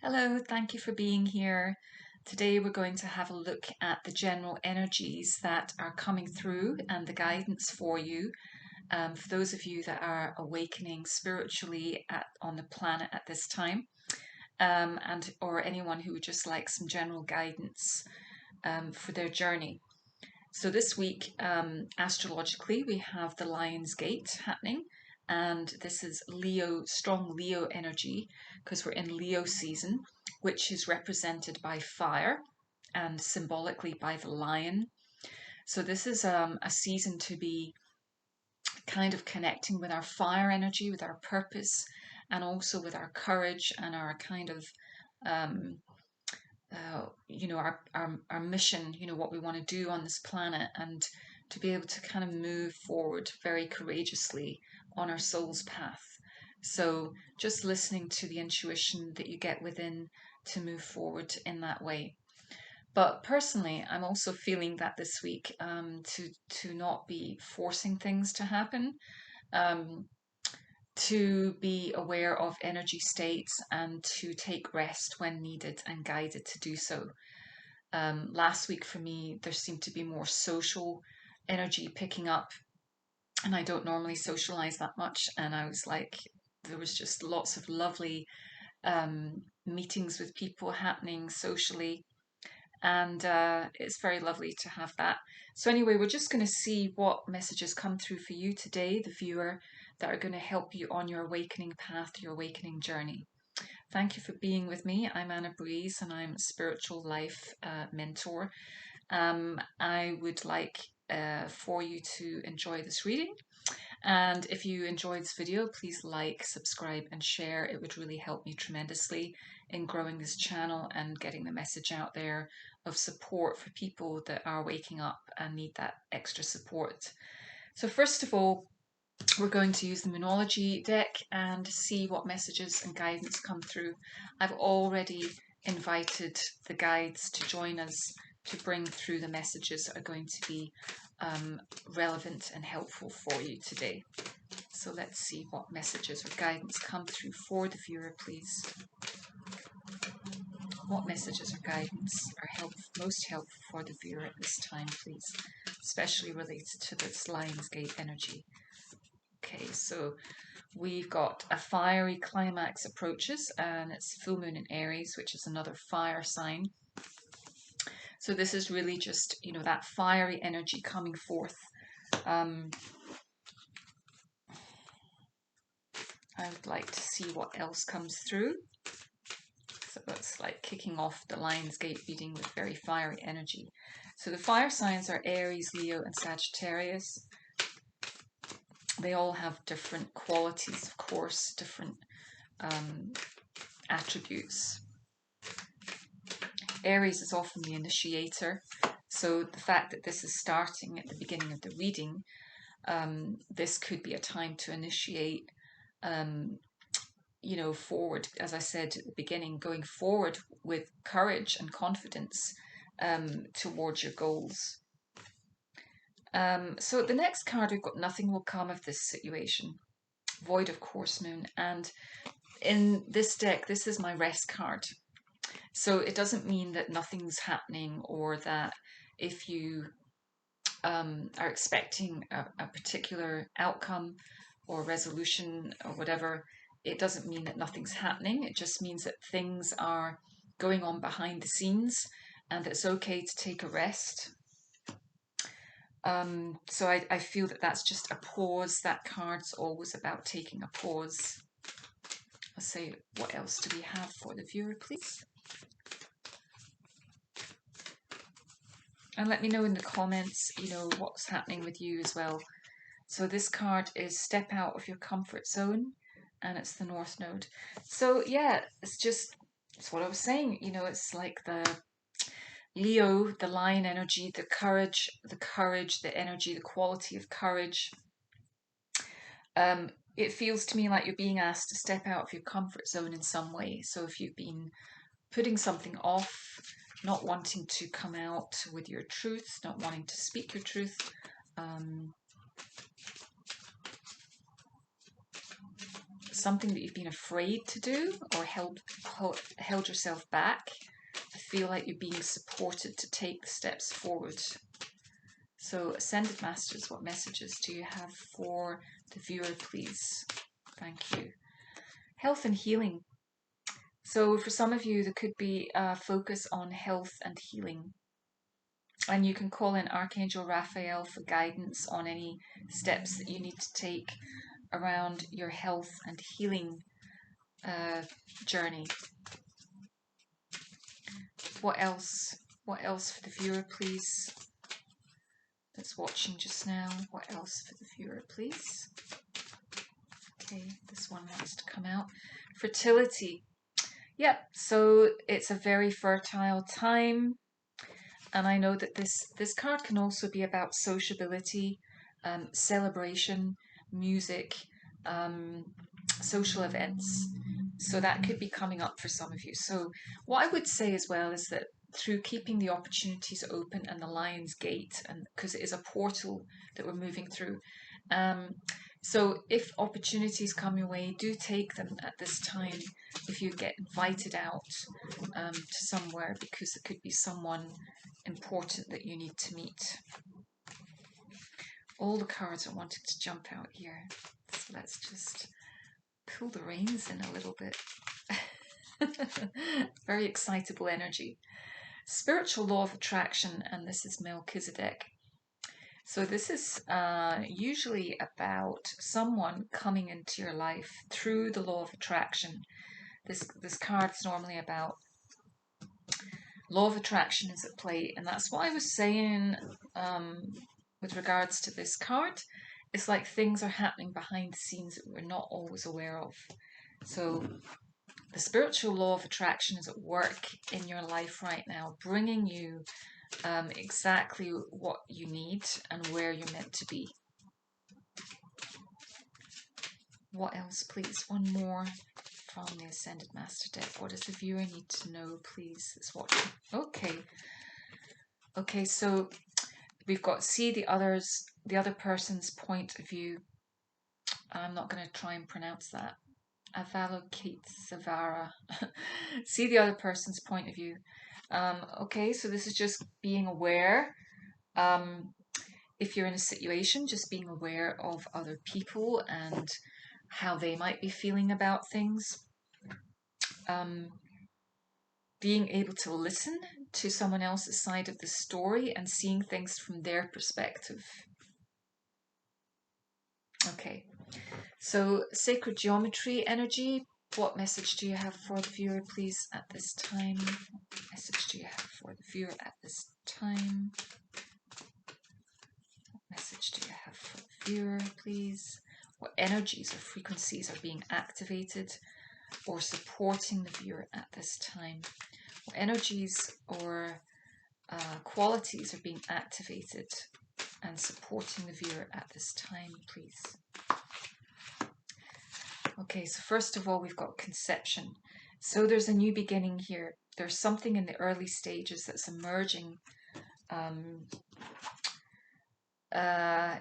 Hello, thank you for being here. Today we're going to have a look at the general energies that are coming through and the guidance for you. For those of you that are awakening spiritually on the planet at this time, and or anyone who would just like some general guidance for their journey. So this week, astrologically, we have the Lion's Gate happening, and this is Leo, strong Leo energy, because we're in Leo season, which is represented by fire and symbolically by the lion. So this is a season to be kind of connecting with our fire energy, with our purpose, and also with our courage and our kind of um, our mission, what we want to do on this planet, and to be able to kind of move forward very courageously on our soul's path. So just listening to the intuition that you get within to move forward in that way. But personally, I'm also feeling that this week, to not be forcing things to happen. Um, to be aware of energy states and to take rest when needed and guided to do so. Last week for me, there seemed to be more social energy picking up, and I don't normally socialize that much. And I was like, there was just lots of lovely meetings with people happening socially, and it's very lovely to have that. So, anyway, we're just going to see what messages come through for you today, the viewer, that are going to help you on your awakening path, your awakening journey. Thank you for being with me. I'm Anabrese, and I'm a spiritual life mentor. I would like for you to enjoy this reading. And if you enjoyed this video, please like, subscribe, and share. It would really help me tremendously in growing this channel and getting the message out there of support for people that are waking up and need that extra support. So first of all, we're going to use the Moonology deck and see what messages and guidance come through. I've already invited the guides to join us to bring through the messages that are going to be relevant and helpful for you today. So let's see what messages or guidance come through for the viewer, please. What messages or guidance are most helpful for the viewer at this time, please, especially related to this Lionsgate energy. Okay, so we've got a fiery climax approaches, and it's full moon in Aries, which is another fire sign. So this is really just, that fiery energy coming forth. I would like to see what else comes through. So it's like kicking off the Lionsgate reading with very fiery energy. So the fire signs are Aries, Leo, and Sagittarius. They all have different qualities, of course, different attributes. Aries is often the initiator, so the fact that this is starting at the beginning of the reading, this could be a time to initiate, forward, as I said at the beginning, going forward with courage and confidence towards your goals. So the next card we've got nothing will come of this situation. Void of course moon, and in this deck, this is my rest card. So it doesn't mean that nothing's happening or that if you are expecting a particular outcome or resolution or whatever, it doesn't mean that nothing's happening. It just means that things are going on behind the scenes and that it's okay to take a rest. So I feel that that's just a pause. That card's always about taking a pause. Let's say, what else do we have for the viewer, please? And let me know in the comments, what's happening with you as well. So this card is Step Out of Your Comfort Zone, and it's the North Node. So yeah, it's what I was saying, it's like the Leo, the lion energy, the courage, the energy, the quality of courage. It feels to me like you're being asked to step out of your comfort zone in some way. So if you've been putting something off, not wanting to come out with your truth, not wanting to speak your truth, something that you've been afraid to do or held yourself back. I feel like you're being supported to take the steps forward. So, Ascended Masters, what messages do you have for the viewer, please? Thank you. Health and healing. So, for some of you, there could be a focus on health and healing. And you can call in Archangel Raphael for guidance on any steps that you need to take around your health and healing journey. What else? What else for the viewer, please? That's watching just now. What else for the viewer, please? Okay, this one wants to come out. Fertility. Yep, so it's a very fertile time. And I know that this card can also be about sociability, celebration, music, social events. So that could be coming up for some of you. So what I would say as well is that through keeping the opportunities open and the Lion's Gate, and because it is a portal that we're moving through, so if opportunities come your way, do take them at this time. If you get invited out to somewhere, because it could be someone important that you need to meet. All the cards are wanting to jump out here. So let's just pull the reins in a little bit. Very excitable energy. Spiritual law of attraction, and this is Melchizedek. So this is usually about someone coming into your life through the law of attraction. This card is normally about law of attraction is at play, and that's what I was saying with regards to this card. It's like things are happening behind the scenes that we're not always aware of. So the spiritual law of attraction is at work in your life right now, bringing you exactly what you need and where you're meant to be. What else, please? One more from the Ascended Master deck. What does the viewer need to know, please? That's watching. Okay, so we've got see the other person's point of view. I'm not going to try and pronounce that. Avalokitesvara. See the other person's point of view. Okay, so this is just being aware. If you're in a situation, just being aware of other people and how they might be feeling about things. Being able to listen to someone else's side of the story and seeing things from their perspective. Okay, so sacred geometry energy. What message do you have for the viewer, please, at this time? What message do you have for the viewer at this time? What message do you have for the viewer, please? What energies or frequencies are being activated or supporting the viewer at this time? What energies or qualities are being activated and supporting the viewer at this time, please? Okay, so first of all, we've got conception. So there's a new beginning here. There's something in the early stages that's emerging,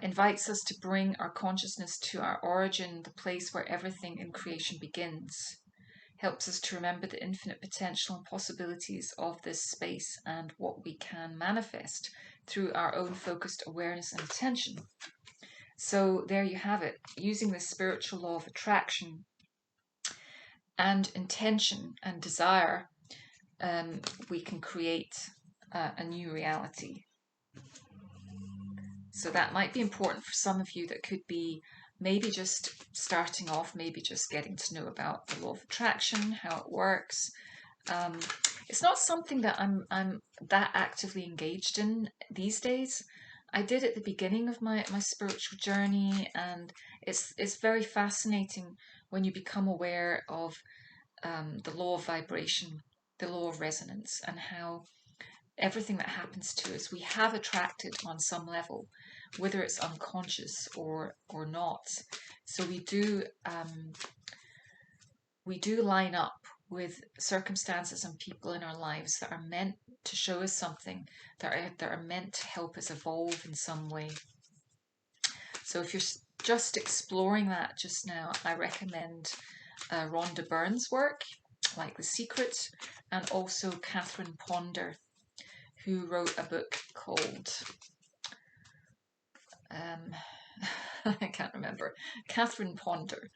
invites us to bring our consciousness to our origin, the place where everything in creation begins. Helps us to remember the infinite potential and possibilities of this space and what we can manifest through our own focused awareness and attention. So there you have it, using the spiritual law of attraction and intention and desire, we can create a new reality. So that might be important for some of you that could be maybe just starting off, maybe just getting to know about the law of attraction, how it works. It's not something that I'm that actively engaged in these days. I did at the beginning of my spiritual journey, and it's very fascinating when you become aware of the law of vibration, the law of resonance, and how everything that happens to us we have attracted on some level, whether it's unconscious or not. So we do line up with circumstances and people in our lives that are meant to show us something, that are meant to help us evolve in some way. So if you're just exploring that just now, I recommend Rhonda Byrne's work, like The Secret, and also Catherine Ponder, who wrote a book called, I can't remember, Catherine Ponder.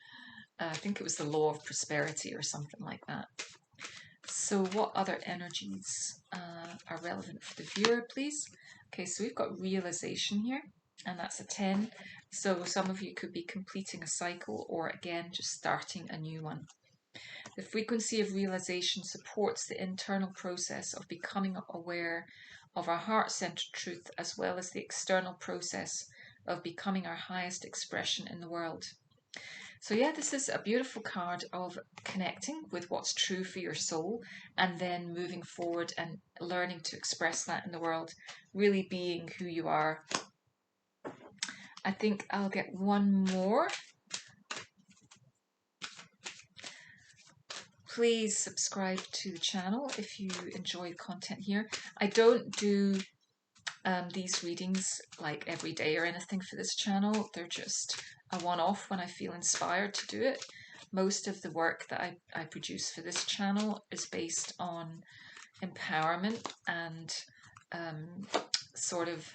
I think it was The Law of Prosperity or something like that. So what other energies are relevant for the viewer, please? Okay, so we've got realization here, and that's a 10. So some of you could be completing a cycle or, again, just starting a new one. The frequency of realization supports the internal process of becoming aware of our heart-centered truth, as well as the external process of becoming our highest expression in the world. So yeah, this is a beautiful card of connecting with what's true for your soul and then moving forward and learning to express that in the world, really being who you are. I think I'll get one more. Please subscribe to the channel if you enjoy the content here. I don't do these readings like every day or anything for this channel. They're just a one-off when I feel inspired to do it. Most of the work that I produce for this channel is based on empowerment and sort of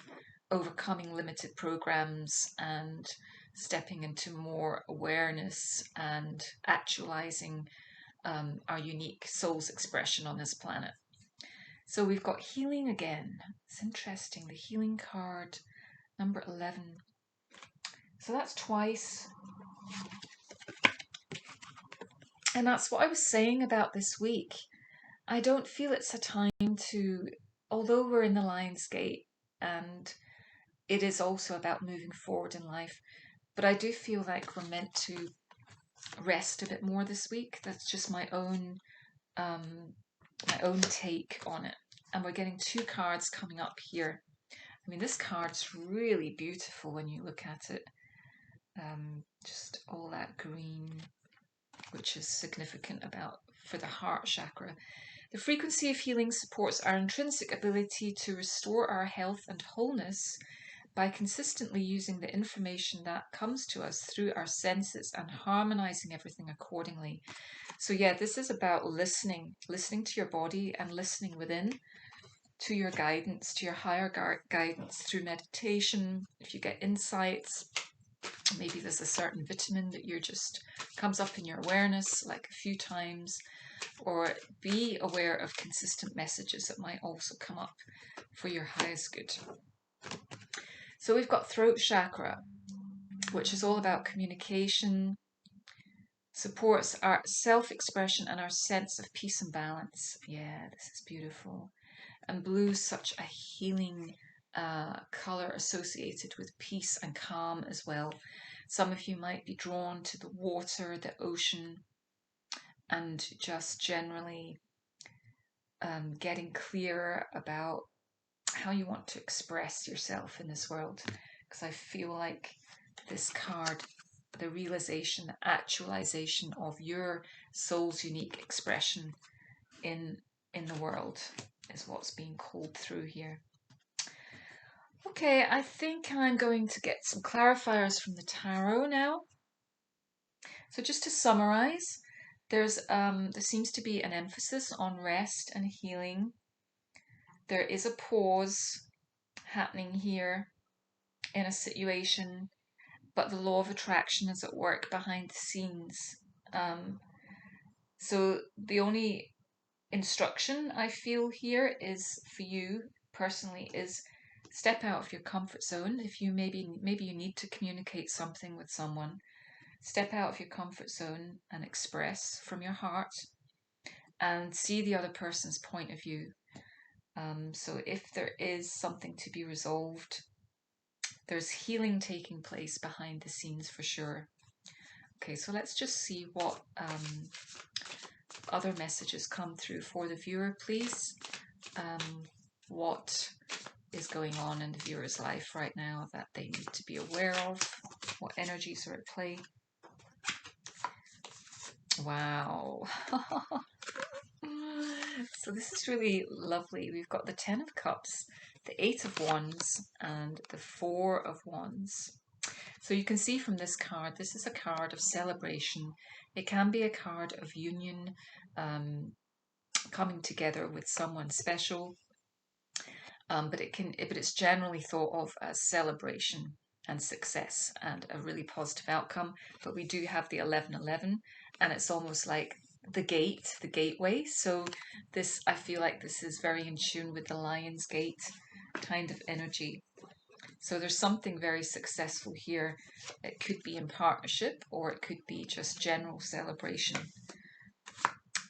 overcoming limited programs and stepping into more awareness and actualizing our unique soul's expression on this planet. So we've got healing again. It's interesting. The healing card, number 11. So that's twice. And that's what I was saying about this week. I don't feel it's a time to, although we're in the Lion's Gate and it is also about moving forward in life, but I do feel like we're meant to rest a bit more this week. That's just my own take on it. And we're getting two cards coming up here. I mean, this card's really beautiful when you look at it. Just all that green, which is significant for the heart chakra. The frequency of healing supports our intrinsic ability to restore our health and wholeness by consistently using the information that comes to us through our senses and harmonizing everything accordingly. So yeah, this is about listening to your body and listening within to your guidance, to your higher guidance through meditation. If you get insights, maybe there's a certain vitamin that just comes up in your awareness like a few times, or be aware of consistent messages that might also come up for your highest good. So we've got throat chakra, which is all about communication, supports our self-expression and our sense of peace and balance. Yeah, this is beautiful. And blue is such a healing color associated with peace and calm as well. Some of you might be drawn to the water, the ocean, and just generally getting clearer about how you want to express yourself in this world. Because I feel like this card, the realization, the actualization of your soul's unique expression in the world is what's being called through here. Okay, I think I'm going to get some clarifiers from the tarot now. So just to summarize, there seems to be an emphasis on rest and healing. There is a pause happening here in a situation, but the law of attraction is at work behind the scenes. So the only instruction I feel here is for you personally is step out of your comfort zone. If you maybe you need to communicate something with someone, step out of your comfort zone and express from your heart and see the other person's point of view. So if there is something to be resolved, there's healing taking place behind the scenes for sure. Okay, so let's just see what other messages come through for the viewer, please. What is going on in the viewer's life right now that they need to be aware of? What energies are at play? Wow. So this is really lovely. We've got the 10 of Cups, the 8 of Wands, and the 4 of Wands. So you can see from this card, this is a card of celebration. It can be a card of union, um, coming together with someone special, but it's generally thought of as celebration and success and a really positive outcome. But we do have the 1111, and it's almost like the gate, the gateway. So this, I feel like this is very in tune with the Lion's Gate kind of energy. So there's something very successful here. It could be in partnership, or it could be just general celebration.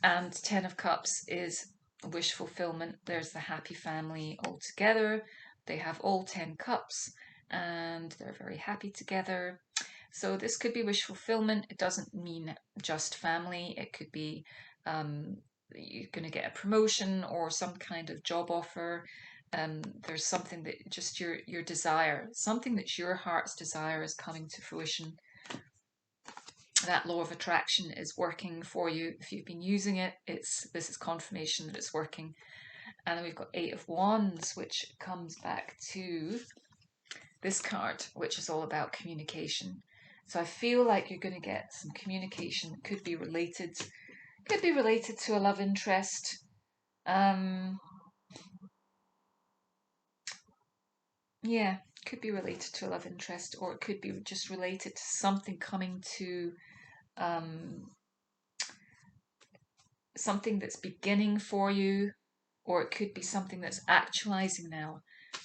And 10 of Cups is wish fulfillment. There's the happy family all together. They have all 10 cups and they're very happy together. So this could be wish fulfillment. It doesn't mean just family. It could be you're going to get a promotion or some kind of job offer. There's something that just your desire, something that's your heart's desire is coming to fruition. That law of attraction is working for you. If you've been using it, this is confirmation that it's working. And then we've got 8 of Wands, which comes back to this card, which is all about communication. So I feel like you're going to get some communication that could be related to a love interest. Yeah, could be related to a love interest, or it could be just related to something coming to something that's beginning for you, or it could be something that's actualizing now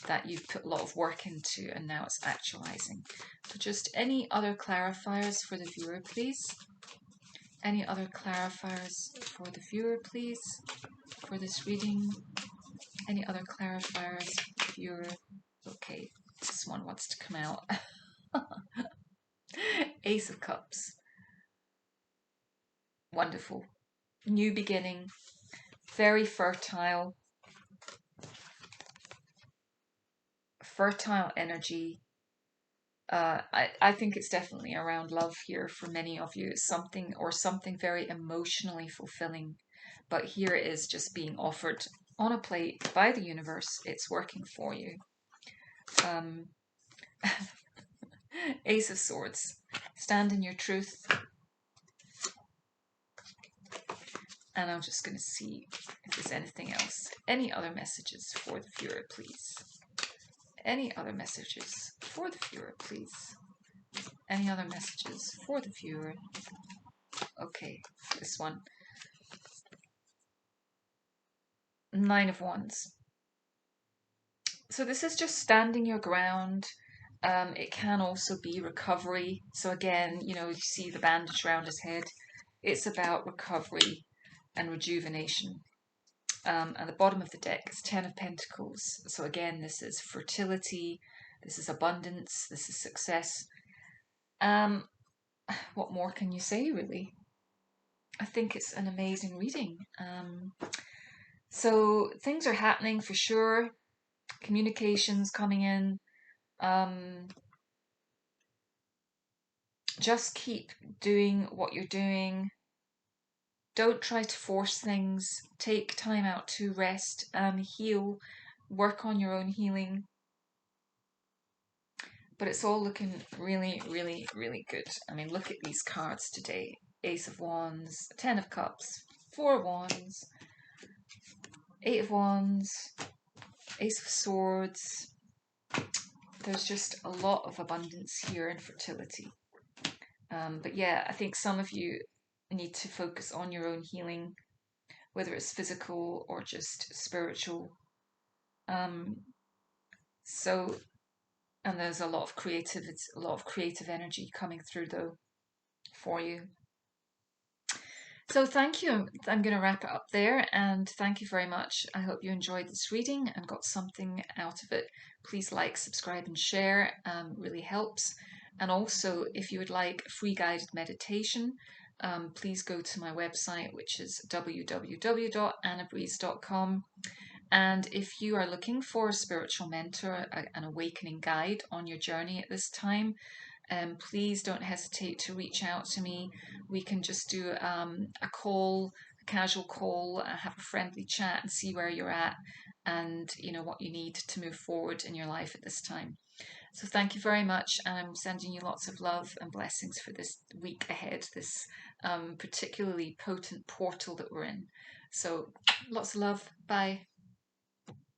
that you've put a lot of work into and now it's actualizing. So just any other clarifiers for the viewer, please? Any other clarifiers for the viewer, please, for this reading? Any other clarifiers, viewer? Okay, this one wants to come out. Ace of Cups. Wonderful. New beginning. Very fertile. Fertile energy. I think it's definitely around love here for many of you. It's something very emotionally fulfilling. But here it is just being offered on a plate by the universe. It's working for you. Ace of Swords. Stand in your truth. And I'm just going to see if there's anything else. Any other messages for the viewer, please? Any other messages for the viewer, please? Any other messages for the viewer? Okay, this one. 9 of Wands. So this is just standing your ground. It can also be recovery. So again, you see the bandage around his head. It's about recovery and rejuvenation. At the bottom of the deck is 10 of Pentacles. So again, this is fertility, this is abundance, this is success. What more can you say, really? I think it's an amazing reading. So things are happening for sure. Communications coming in. Just keep doing what you're doing. Don't try to force things. Take time out to rest and heal. Work on your own healing. But it's all looking really, really, really good. I mean, look at these cards today. Ace of Wands, 10 of Cups, 4 of Wands, 8 of Wands, Ace of Swords. There's just a lot of abundance here and fertility. But yeah, I think some of you need to focus on your own healing, whether it's physical or just spiritual. And there's a lot of creative energy coming through though for you. So thank you. I'm going to wrap it up there, and thank you very much. I hope you enjoyed this reading and got something out of it. Please like, subscribe, and share. Really helps. And also, if you would like a free guided meditation, please go to my website, which is www.anabrese.com. And if you are looking for a spiritual mentor, an awakening guide on your journey at this time, please don't hesitate to reach out to me. We can just do a call, a casual call, have a friendly chat, and see where you're at, and what you need to move forward in your life at this time. So thank you very much, and I'm sending you lots of love and blessings for this week ahead, this particularly potent portal that we're in. So lots of love. Bye.